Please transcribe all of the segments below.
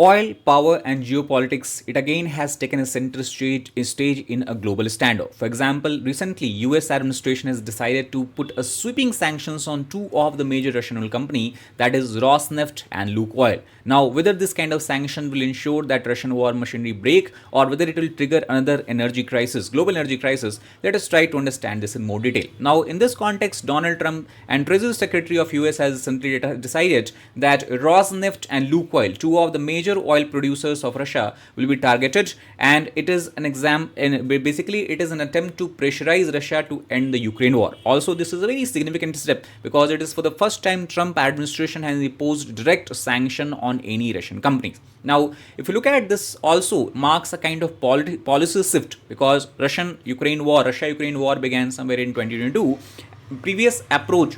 Oil, power, and geopolitics, it again has taken a center stage in a global standoff. For example, recently, US administration has decided to put a sweeping sanctions on two of the major Russian oil company, that is Rosneft and Lukoil. Now, whether this kind of sanction will ensure that Russian war machinery break or whether it will trigger another energy crisis, global energy crisis, let us try to understand this in more detail. Now, in this context, Donald Trump and Treasury Secretary of US has recently decided that Rosneft and Lukoil, two of the major oil producers of Russia, will be targeted, and it is basically it is an attempt to pressurize Russia to end the Ukraine war. Also, this is a very significant step because it is for the first time Trump administration has imposed direct sanction on any Russian companies. Now, if you look at this, also marks a kind of policy shift because Russia-Ukraine war began somewhere in 2022. Previous approach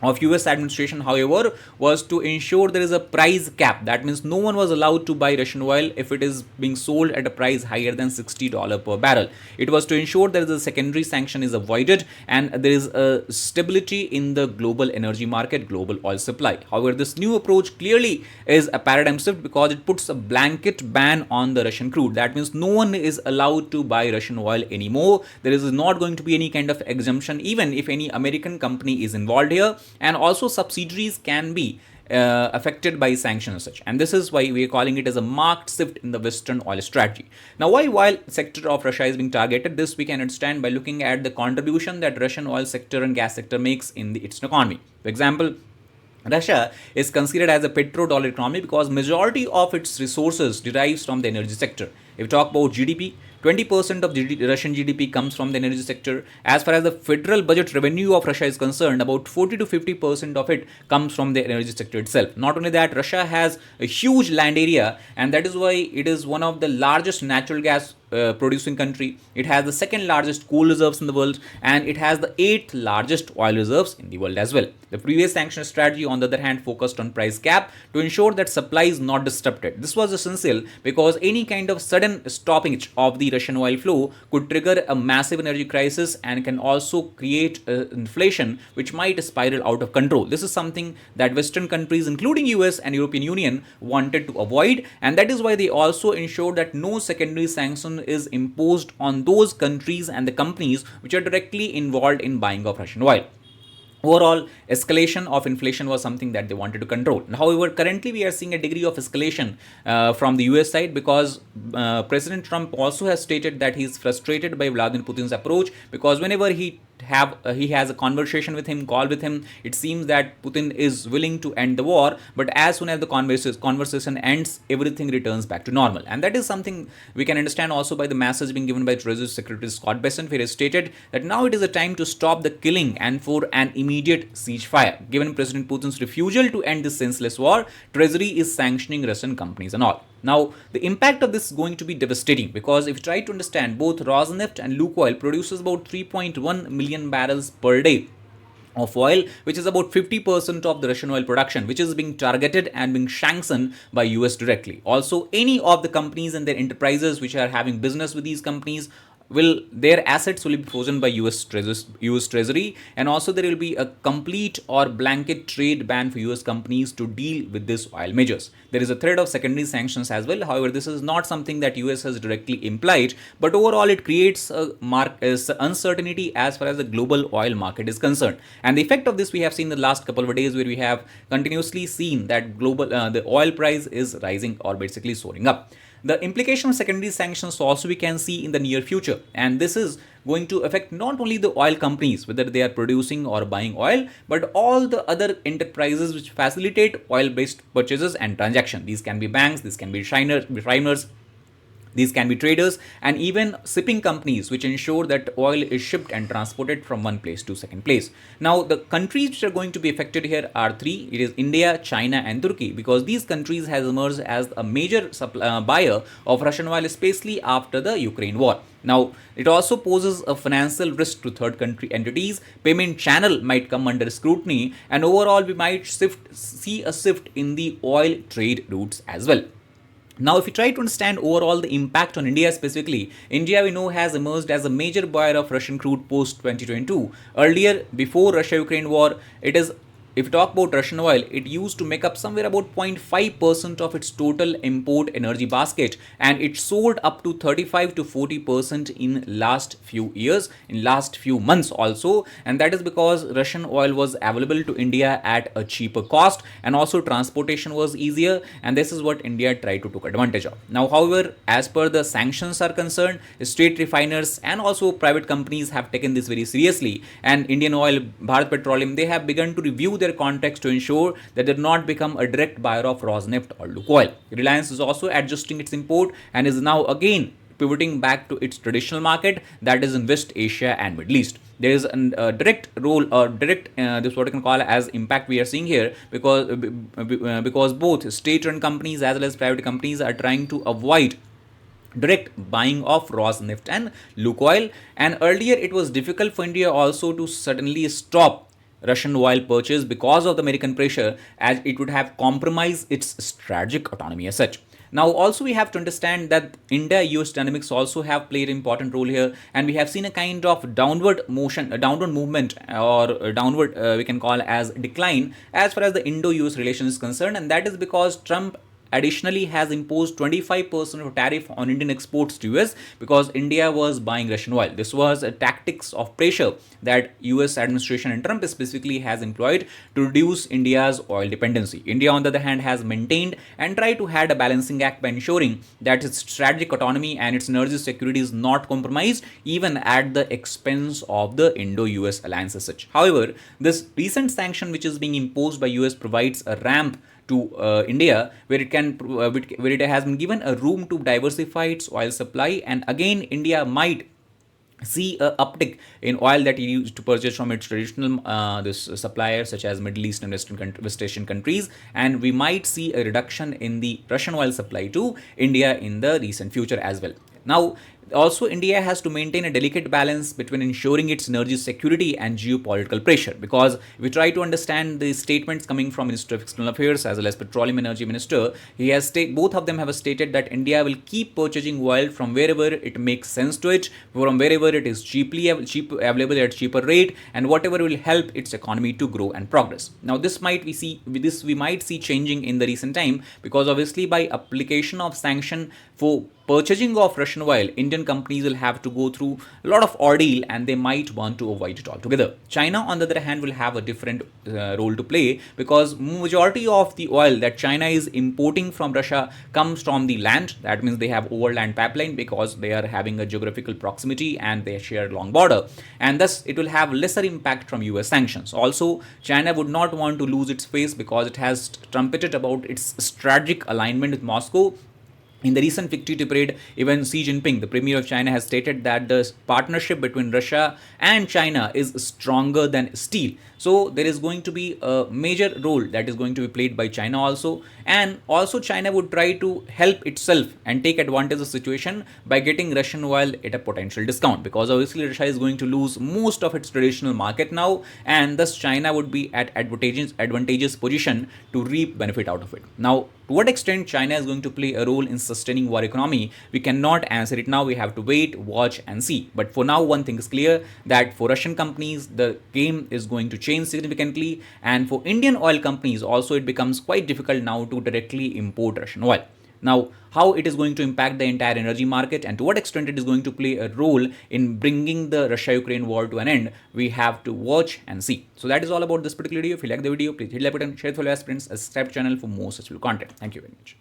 of US administration, however, was to ensure there is a price cap. That means no one was allowed to buy Russian oil if it is being sold at a price higher than $60 per barrel. It was to ensure that the secondary sanction is avoided and there is a stability in the global energy market, global oil supply. However, this new approach clearly is a paradigm shift because it puts a blanket ban on the Russian crude. That means no one is allowed to buy Russian oil anymore. There is not going to be any kind of exemption even if any American company is involved here. And also subsidiaries can be affected by sanctions and such. And this is why we are calling it as a marked shift in the Western oil strategy. Now, why while sector of Russia is being targeted, this we can understand by looking at the contribution that Russian oil sector and gas sector makes in its economy. For example, Russia is considered as a petrodollar economy because majority of its resources derives from the energy sector. If we talk about GDP, 20% of Russian GDP comes from the energy sector. As far as the federal budget revenue of Russia is concerned, about 40 to 50% of it comes from the energy sector itself. Not only that, Russia has a huge land area, and that is why it is one of the largest natural gas producing country. It has the second largest coal reserves in the world, and it has the 8th largest oil reserves in the world as well. The previous sanction strategy, on the other hand, focused on price cap to ensure that supply is not disrupted. This was essential because any kind of sudden stoppage of the Russian oil flow could trigger a massive energy crisis and can also create inflation which might spiral out of control. This is something that Western countries, including US and European Union, wanted to avoid, and that is why they also ensured that no secondary sanction is imposed on those countries and the companies which are directly involved in buying of Russian oil. Overall, escalation of inflation was something that they wanted to control. However, currently we are seeing a degree of escalation from the US side because President Trump also has stated that he is frustrated by Vladimir Putin's approach because whenever he has a conversation with him, call with him, it seems that Putin is willing to end the war, but as soon as the conversation ends, everything returns back to normal. And that is something we can understand also by the message being given by Treasury Secretary Scott Bessent, where he stated that now it is a time to stop the killing and for an immediate ceasefire. Given President Putin's refusal to end this senseless war, Treasury is sanctioning Russian companies and all. Now, the impact of this is going to be devastating because if you try to understand, both Rosneft and Lukoil produces about 3.1 million barrels per day of oil, which is about 50% of the Russian oil production, which is being targeted and being sanctioned by US directly. Also, any of the companies and their enterprises which are having business with these companies, their assets will be frozen by US Treasury, and also there will be a complete or blanket trade ban for US companies to deal with these oil measures. There is a threat of secondary sanctions as well. However, this is not something that US has directly implied, but overall it creates a uncertainty as far as the global oil market is concerned. And the effect of this we have seen in the last couple of days, where we have continuously seen that the oil price is rising or basically soaring up. The implication of secondary sanctions also we can see in the near future, and this is going to affect not only the oil companies, whether they are producing or buying oil, but all the other enterprises which facilitate oil-based purchases and transactions. These can be banks, these can be refiners, these can be traders, and even shipping companies which ensure that oil is shipped and transported from one place to second place. Now, the countries which are going to be affected here are three. It is India, China, and Turkey, because these countries has emerged as a major buyer of Russian oil, especially after the Ukraine war. Now, it also poses a financial risk to third country entities. Payment channel might come under scrutiny, and overall we might see a shift in the oil trade routes as well. Now, if you try to understand overall the impact on India specifically, India we know has emerged as a major buyer of Russian crude post 2022. Earlier, before Russia-Ukraine war, it is if you talk about Russian oil, it used to make up somewhere about 0.5% of its total import energy basket, and it soared up to 35 to 40% in last few years, in last few months also, and that is because Russian oil was available to India at a cheaper cost, and also transportation was easier, and this is what India tried to take advantage of. Now, however, as per the sanctions are concerned, state refiners and also private companies have taken this very seriously, and Indian Oil, Bharat Petroleum, they have begun to review their contracts to ensure that they do not become a direct buyer of Rosneft or Lukoil. Reliance is also adjusting its import and is now again pivoting back to its traditional market, that is in West Asia and Middle East. There is a direct role or direct this what I can call as impact we are seeing here, because both state-run companies as well as private companies are trying to avoid direct buying of Rosneft and Lukoil, and earlier it was difficult for India also to suddenly stop Russian oil purchase because of the American pressure, as it would have compromised its strategic autonomy as such. Now, also we have to understand that India-US dynamics also have played an important role here, and we have seen a kind of downward motion, a downward movement, or a downward we can call as decline as far as the Indo-US relation is concerned, and that is because Trump additionally has imposed 25% of tariff on Indian exports to US because India was buying Russian oil. This was a tactics of pressure that US administration and Trump specifically has employed to reduce India's oil dependency. India, on the other hand, has maintained and tried to have a balancing act by ensuring that its strategic autonomy and its energy security is not compromised even at the expense of the Indo-US alliance as such. However, this recent sanction which is being imposed by US provides a ramp to India, where it has been given a room to diversify its oil supply, and again India might see a uptick in oil that it used to purchase from its traditional this suppliers such as Middle East and West Asian countries, and we might see a reduction in the Russian oil supply to India in the recent future as well. Now, also, India has to maintain a delicate balance between ensuring its energy security and geopolitical pressure, because if we try to understand the statements coming from Minister of External Affairs as well as Petroleum Energy Minister, both of them have stated that India will keep purchasing oil from wherever it makes sense to it, from wherever it is cheap available at cheaper rate, and whatever will help its economy to grow and progress. Now, this we might see changing in the recent time, because obviously by application of sanction for purchasing of Russian oil, Indian companies will have to go through a lot of ordeal and they might want to avoid it altogether. China, on the other hand, will have a different role to play, because majority of the oil that China is importing from Russia comes from the land. That means they have overland pipeline, because they are having a geographical proximity and they share a long border, and thus it will have lesser impact from US sanctions. Also, China would not want to lose its face, because it has trumpeted about its strategic alignment with Moscow. In the recent victory parade, even Xi Jinping, the premier of China, has stated that the partnership between Russia and China is stronger than steel. So there is going to be a major role that is going to be played by China also. And also China would try to help itself and take advantage of the situation by getting Russian oil at a potential discount, because obviously Russia is going to lose most of its traditional market now, and thus China would be at advantageous position to reap benefit out of it. Now, to what extent China is going to play a role in sustaining war economy, we cannot answer it now. We have to wait, watch and see. But for now, one thing is clear, that for Russian companies, the game is going to change significantly. And for Indian oil companies also, it becomes quite difficult now to directly import Russian oil. Now, how it is going to impact the entire energy market and to what extent it is going to play a role in bringing the Russia-Ukraine war to an end, we have to watch and see. So that is all about this particular video. If you like the video, please hit like button, share it with your friends, subscribe to the channel for more such content. Thank you very much.